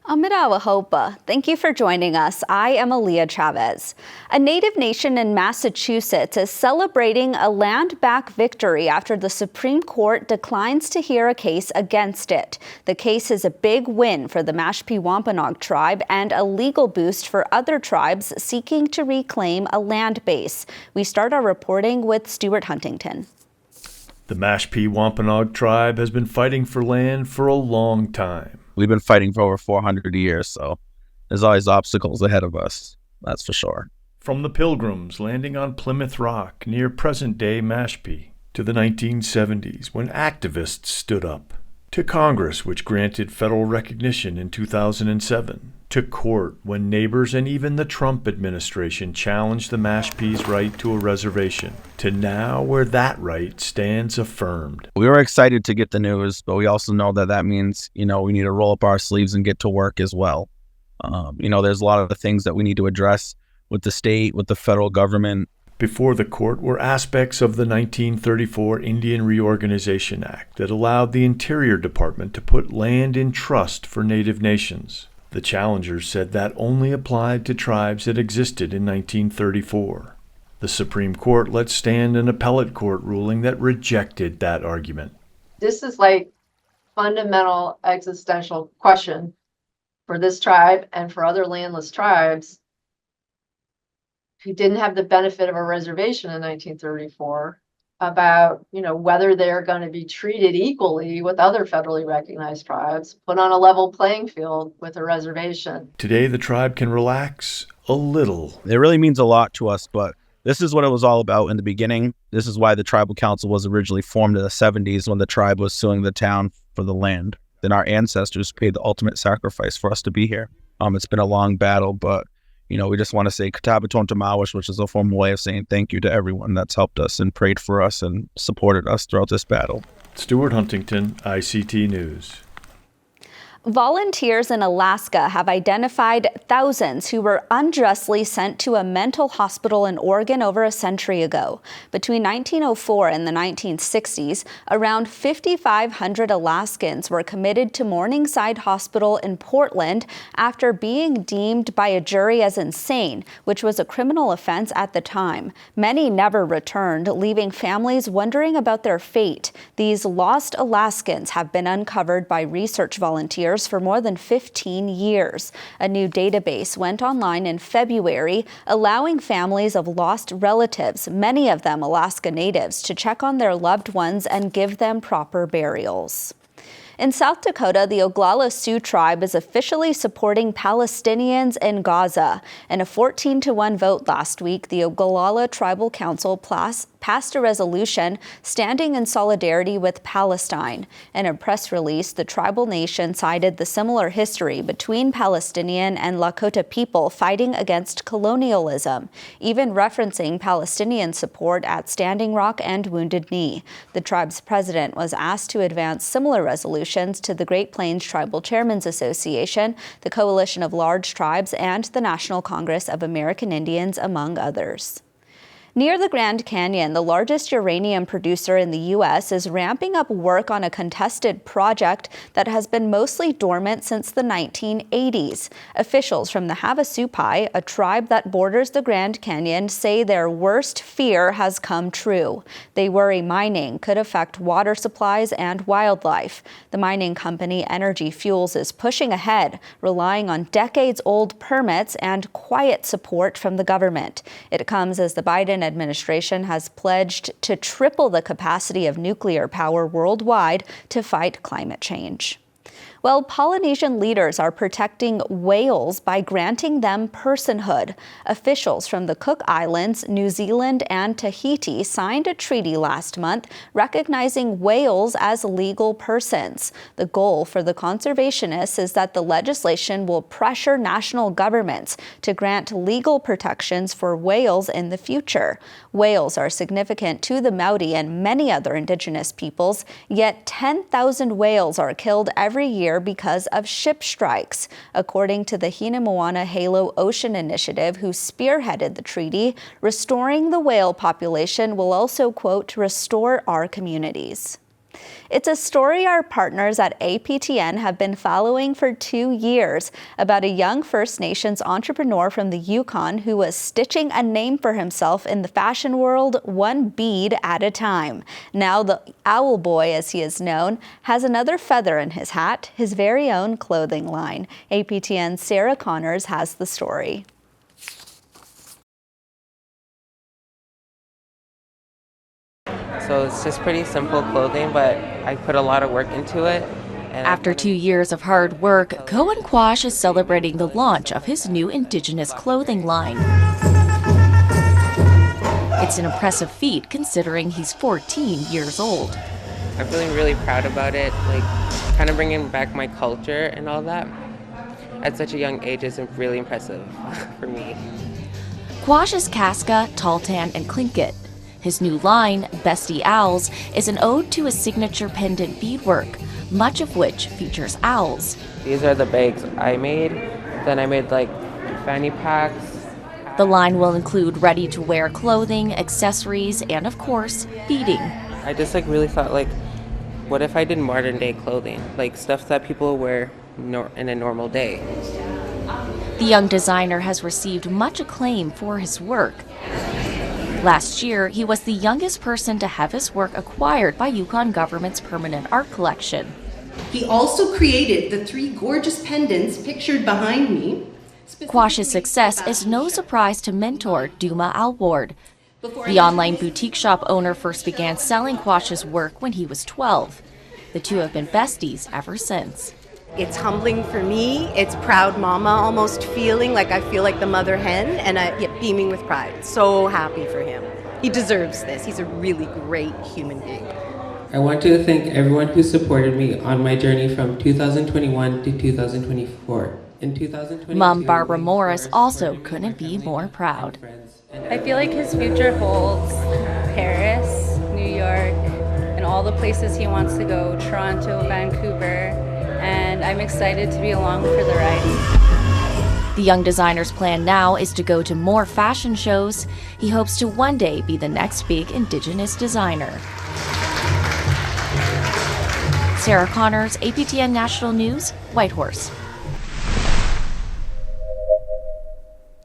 Amirawa Hopa, thank you for joining us. I am Aaliyah Chavez. A Native nation in Massachusetts is celebrating a land-back victory after the Supreme Court declines to hear a case against it. The case is a big win for the Mashpee Wampanoag tribe and a legal boost for other tribes seeking to reclaim a land base. We start our reporting with Stuart Huntington. The Mashpee Wampanoag tribe has been fighting for land for a long time. We've been fighting for over 400 years, so there's always obstacles ahead of us, that's for sure. From the Pilgrims landing on Plymouth Rock near present-day Mashpee, to the 1970s when activists stood up, to Congress which granted federal recognition in 2007, to court when neighbors and even the Trump administration challenged the Mashpee's right to a reservation, to now where that right stands affirmed. We were excited to get the news, but we also know that means, we need to roll up our sleeves and get to work as well. There's a lot of the things that we need to address with the state, with the federal government. Before the court were aspects of the 1934 Indian Reorganization Act that allowed the Interior Department to put land in trust for Native nations. The challengers said that only applied to tribes that existed in 1934. The Supreme Court let stand an appellate court ruling that rejected that argument. This is like fundamental existential question for this tribe and for other landless tribes who didn't have the benefit of a reservation in 1934 about, whether they're going to be treated equally with other federally recognized tribes, put on a level playing field with a reservation. Today, the tribe can relax a little. It really means a lot to us, but this is what it was all about in the beginning. This is why the tribal council was originally formed in the 70s when the tribe was suing the town for the land. Then our ancestors paid the ultimate sacrifice for us to be here. It's been a long battle, but we just want to say Katabaton Tamawish, which is a formal way of saying thank you to everyone that's helped us and prayed for us and supported us throughout this battle. Stuart Huntington, ICT News. Volunteers in Alaska have identified thousands who were unjustly sent to a mental hospital in Oregon over a century ago. Between 1904 and the 1960s, around 5,500 Alaskans were committed to Morningside Hospital in Portland after being deemed by a jury as insane, which was a criminal offense at the time. Many never returned, leaving families wondering about their fate. These lost Alaskans have been uncovered by research volunteers for more than 15 years. A new database went online in February, allowing families of lost relatives, many of them Alaska natives, to check on their loved ones and give them proper burials. In South Dakota, the Oglala Sioux tribe is officially supporting Palestinians in Gaza. In a 14-1 vote last week, the Oglala Tribal Council passed a resolution standing in solidarity with Palestine. In a press release, the tribal nation cited the similar history between Palestinian and Lakota people fighting against colonialism, even referencing Palestinian support at Standing Rock and Wounded Knee. The tribe's president was asked to advance similar resolutions to the Great Plains Tribal Chairmen's Association, the Coalition of Large Tribes, and the National Congress of American Indians, among others. Near the Grand Canyon, the largest uranium producer in the U.S. is ramping up work on a contested project that has been mostly dormant since the 1980s. Officials from the Havasupai, a tribe that borders the Grand Canyon, say their worst fear has come true. They worry mining could affect water supplies and wildlife. The mining company Energy Fuels is pushing ahead, relying on decades-old permits and quiet support from the government. It comes as the Biden administration has pledged to triple the capacity of nuclear power worldwide to fight climate change. Well, Polynesian leaders are protecting whales by granting them personhood. Officials from the Cook Islands, New Zealand, and Tahiti signed a treaty last month recognizing whales as legal persons. The goal for the conservationists is that the legislation will pressure national governments to grant legal protections for whales in the future. Whales are significant to the Maori and many other Indigenous peoples, yet 10,000 whales are killed every year because of ship strikes. According to the Hinamoana Halo Ocean Initiative, who spearheaded the treaty, restoring the whale population will also, quote, restore our communities. It's a story our partners at APTN have been following for 2 years about a young First Nations entrepreneur from the Yukon who was stitching a name for himself in the fashion world one bead at a time. Now the Owl Boy, as he is known, has another feather in his hat, his very own clothing line. APTN's Sarah Connors has the story. So it's just pretty simple clothing, but I put a lot of work into it. After 2 years of hard work, Cohen Quash is celebrating the launch of his new Indigenous clothing line. It's an impressive feat considering he's 14 years old. I'm feeling really proud about it, like kind of bringing back my culture and all that. At such a young age is really impressive for me. Quash is Casca, Taltan, and Tlingit. His new line, Bestie Owls, is an ode to his signature pendant beadwork, much of which features owls. These are the bags I made. Then I made like fanny packs. The line will include ready-to-wear clothing, accessories, and of course, beading. I just really thought what if I did modern day clothing, like stuff that people wear in a normal day. The young designer has received much acclaim for his work. Last year, he was the youngest person to have his work acquired by Yukon government's permanent art collection. He also created the 3 gorgeous pendants pictured behind me. Quash's success is no surprise to mentor Duma Alward. The online boutique shop owner first began selling Quash's work when he was 12. The two have been besties ever since. It's humbling for me. It's proud mama almost feeling, like I feel like the mother hen, and beaming with pride. So happy for him. He deserves this. He's a really great human being. I want to thank everyone who supported me on my journey from 2021 to 2024. In 2022, Mom Barbara Morris also couldn't be more proud. I feel like his future holds Paris, New York, and all the places he wants to go, Toronto, Vancouver, and I'm excited to be along for the ride. The young designer's plan now is to go to more fashion shows. He hopes to one day be the next big Indigenous designer. Sarah Connors, APTN National News, Whitehorse.